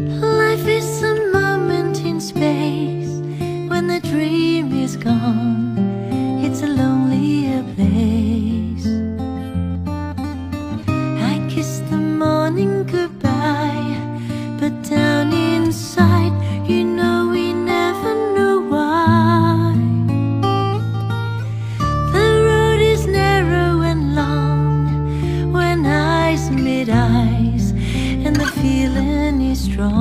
Life is a moment in space. When the dream is gone, it's a lonelier place. I kiss the morning goodbye, but down inside, you know we never know why. The road is narrow and long when eyes meet eyes, and the feeling is strong.